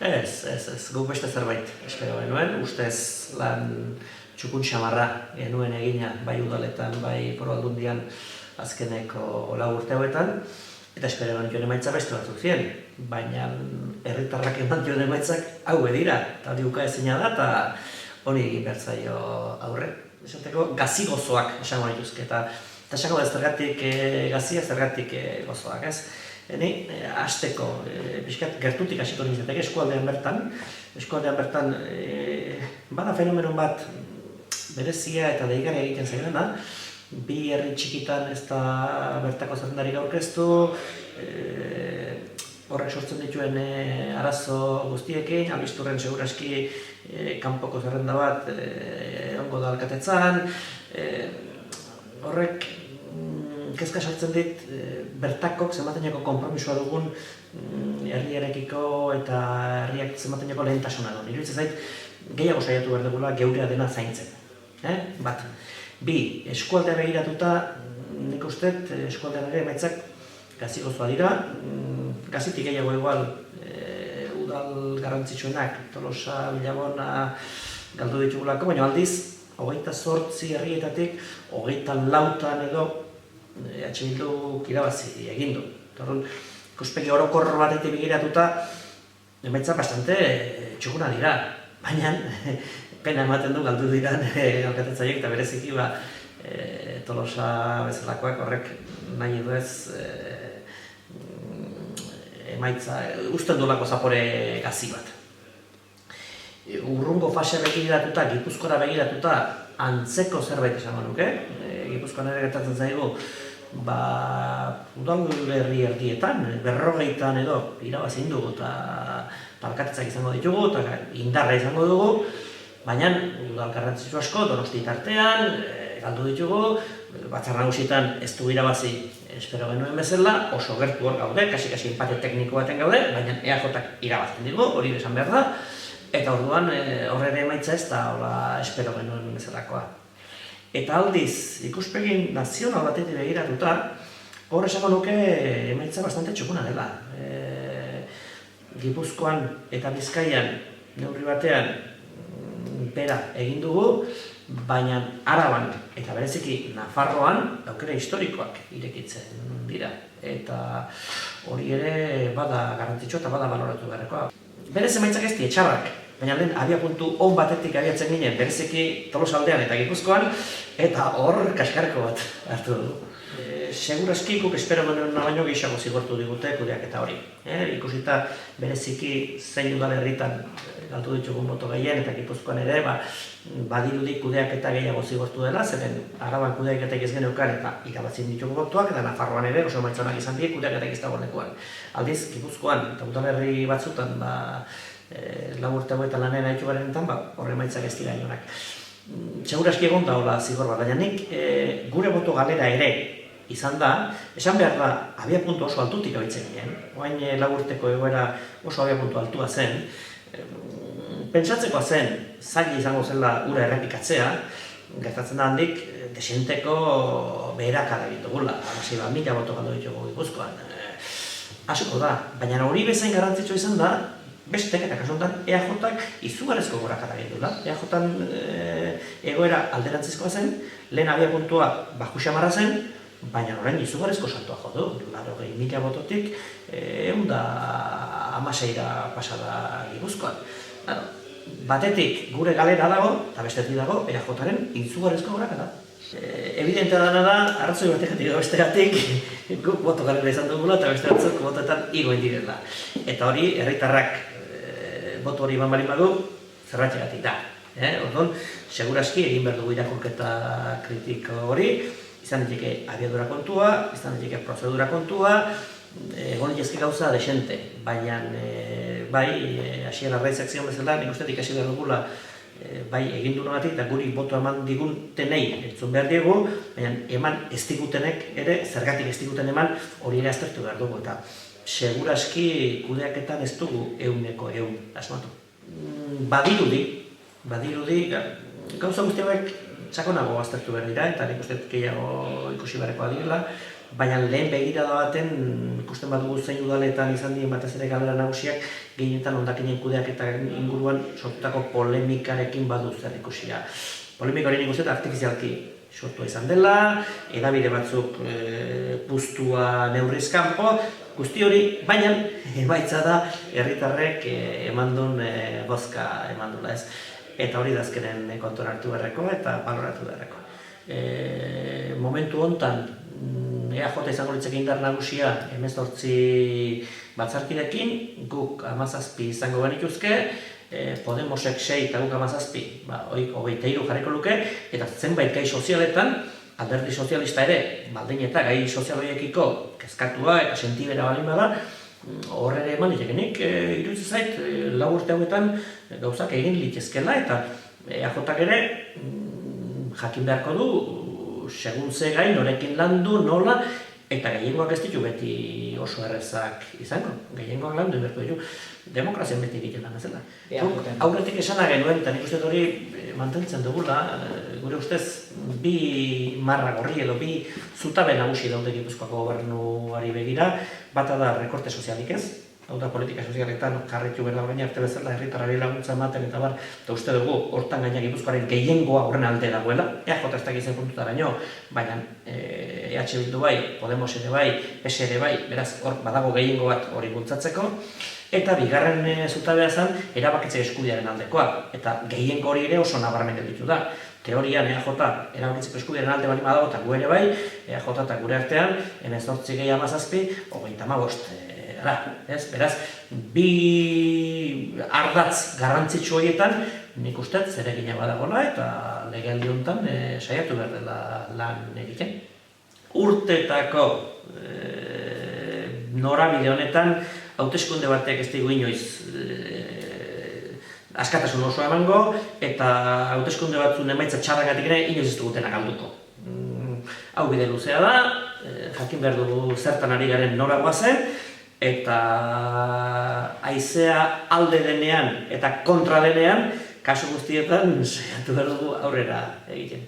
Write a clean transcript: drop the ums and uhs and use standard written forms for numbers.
Guk beste zerbait espero genuen, ustez lan txukun xamarra genuen egina, bai udaletan, bai foru aldundian azkeneko 4 urte hauetan, eta espero genuen emaitza beste batzuk ziren, baina herritarrak eman joan emaitzak haue dira, eta hori ukaezina da, eta hori egin behar zaio aurre. Esateko gazi gozoak esango dituzke, eta esango da zergatik gazia, zergatik gozoak, ez? Ni hasteko, pixkat gertutik hasiko nintzateke eskualdean bertan bada fenomenon bat berezia eta deigarria egiten zaidana, bi herri txikitan ez da bertako zerrendarik aurkeztu, horrek sortzen dituen arazo guztiekin, Albisturren seguraski kanpoko zerrenda bat ongo da alkatetzan, horrek kezka sartzen dit bertakok zenbateneko konpromisoa dugun herriarekiko eta herriak zenbateneko lehentasuna du. Iruditzen zait gehiago saiatu behar dugula geurea dena zaintzen. Bat. Bi, eskualdea begiratuta, nik uste eskualdean ere emaitzak gazi gozoa dira, gazitik gehiago igual udal garrantzitsuenak, Tolosa, Villabona galdu ditugulako, baina aldiz 28 herrietatik 24 edo Bilduk irabazi egin du. Ikuspegi orokor batetik begiratuta emaitza bastante txukuna dira, baina pena ematen du galdu diran alkatetzaiek eta bereziki Tolosa bezalakoak horrek nahi edo ez emaitza usten duelako zapore gazi bat. Urrungo fase begiratuta, Gipuzkoara begiratuta antzeko zerbait esango nuke. Gipuzkoan ere gertatzen zaigu udalerri erdietan, 40 edo irabazin dugu eta alkatetzak izango ditugu eta indarra izango dugu, baina udal garrantzitsu asko Donosti tartean galdu ditugu, Batzar Nagusietan ez du irabazi espero genuen bezala, oso gertu hor gaude, kasi empate tekniko baten gaude, baina EAJak irabazten digu, hori esan behar da, eta orduan horre emaitza ez da espero genuen bezalakoa. Eta aldiz, ikuspegin nazional batetik begiratuta, hor esango nuke emaitza bastante txukuna dela. Gipuzkoan eta Bizkaian neurri batean bera egin dugu, baina Araban eta bereziki Nafarroan aukera historikoak irekitzen dira. Eta hori ere bada garrantzitsua eta bada baloratu beharrekoa. Berez emaitzak ez txarrak, baina lehen abiapuntu on batetik abiatzen ginen bereziki Tolosaldean eta Gipuzkoan, eta hor kaskarreko bat hartu dugu. Seguraski guk espero genuen baino gehiago zigortu digute kudeaketa hori. Ikusita bereziki zein udalerritan galdu ditugun boto gehien eta Gipuzkoan ere badirudi kudeaketa gehiago zigortu dela, zeren Araban kudeaketak ez geneukan eta irabazin ditugu botoak, eta Nafarroan ere oso maitzonak izan die kudeaketak ez dagoenekoan. Aldiz, Gipuzkoan eta udalerri batzutan 4 urte hauetan lanean haitu garenetan, horre emaitzak ez dira inonak. Seguraski egon da hola zigor bat, baina nik gure boto galera ere izan da, esan behar da abiapuntu oso altutik abitzen ginen, oain 4 urteko egoera oso abiapuntu altua zen, pentsatzekoa zen, zaila izango zela ura errepikatzea, gertatzen da handik, desienteko beherakada egin dugula, 6.000 boto galdu ditugu Gipuzkoan. Asko da, baina hori bezain garrantzitsua izan da, bestek eta kasu honetan EAJak izugarrizko gorakada egin duela. EAJan egoera alderantzizkoa zen, lehen abiapuntua baju xamarra zen, baina orain izugarrizko saltoa jo du. 80.000 bototik 116ra pasada Gipuzkoan. Batetik gure galera dago, eta bestetik dago EAJaren izugarrizko gorakada. Evidentea dena da, arrazoi bategatik edo bestegatik, guk boto galera izan dugula eta beste batzuk botoetan igoen direla. Eta hori, herritarrak boto hori balin badu, zerratxegatik da. Orduan, seguraski egin behar dugu irakurketa kritiko hori, izan daiteke abiadura kontua, izan daiteke prozedura kontua, egon itezke gauza desente, baina bai, Asier Arraizak zion bezala, nik uste ikasi behar dugula bai egin duenatik eta guri boto eman digutenei entzun behar diegu, baina eman ez digutenek ere, zergatik ez diguten eman, hori ere aztertu behar dugu, eta seguraski kudeaketan ez dugu 100% asmatu. Badirudi, gauza guzti hauek sakonago aztertu behar dira, eta nik uste gehiago ikusi beharrekoa direla, baina lehen begirada baten ikusten badugu zein udaletan izan dien batez ere galdera nagusiak gehienetan hondakinen kudeaketa inguruan sortutako polemikarekin badu zer ikusia. Polemika hori nik uste artifizialki sortua izan dela, hedabide batzuk puztua neurriz kanpo, guzti hori, baina emaitza da herritarrek eman duen bozka eman duela ez. Eta hori da azkenen kontuan hartu beharreko eta baloratu beharreko. Momentu hontan EAJ izango litzake indar nagusia 18 batzarkidekin, guk 17 izango genituzke, Podemosek 6 eta guk 17, 23 jarriko luke, eta zenbait gai sozialetan, alderdi sozialista ere, baldin eta gai sozialoiekiko kezkatua eta sentibera balin bada, hor ere eman ditekenik, iruditzen zait, 4 urte hauetan gauzak egin litezkela eta EAJak ere jakin beharko du, segun ze gai, norekin landu, nola, eta gehiengoak ez ditu beti oso errezak izango. Gehiengoak landu beharko ditu, demokrazian beti egiten lan ezela. Aurretik esana genuen, eta nik uste hori mantentzen dugula, gure ustez, bi marra gorri edo bi zutabe nagusi daude Gipuzkoako gobernuari begira, bata da rekorte sozialik ez, hau da politika sozialetan jarritu behar baina arte bezala herritarrari laguntza ematen eta bar, eta uste dugu hortan gaina Gipuzkoaren gehiengoa horren alde dagoela, EAJ ez dakizen puntutaraino, baina EH Bildu bai, Podemos ere bai, PS ere bai, beraz hor badago gehiengo bat hori bultzatzeko, eta bigarren zutabea zen erabakitze eskubidearen aldekoa, eta gehiengo hori ere oso nabarmen gelditu da. Teorian EAJ erabakitzeko eskubidearen alde bali badago eta gu ere bai, EAJ eta gure artean, 18 gehi 17, 35 beraz, bi ardatz garrantzitsu horietan nik uste zeregina badagoela eta legealdi honetan saiatu behar dela lan egiten. Urtetako norabide honetan hauteskunde batek ez digu inoiz askatasun oso emango eta hauteskunde batzun emaitza txarragatik ere inoiz ez dugutena galduko. Hau bide luzea da, jakin behar dugu zertan ari garen nora goazen, eta haizea alde denean eta kontra denean, kasu guztietan saiatu behar dugu aurrera egiten.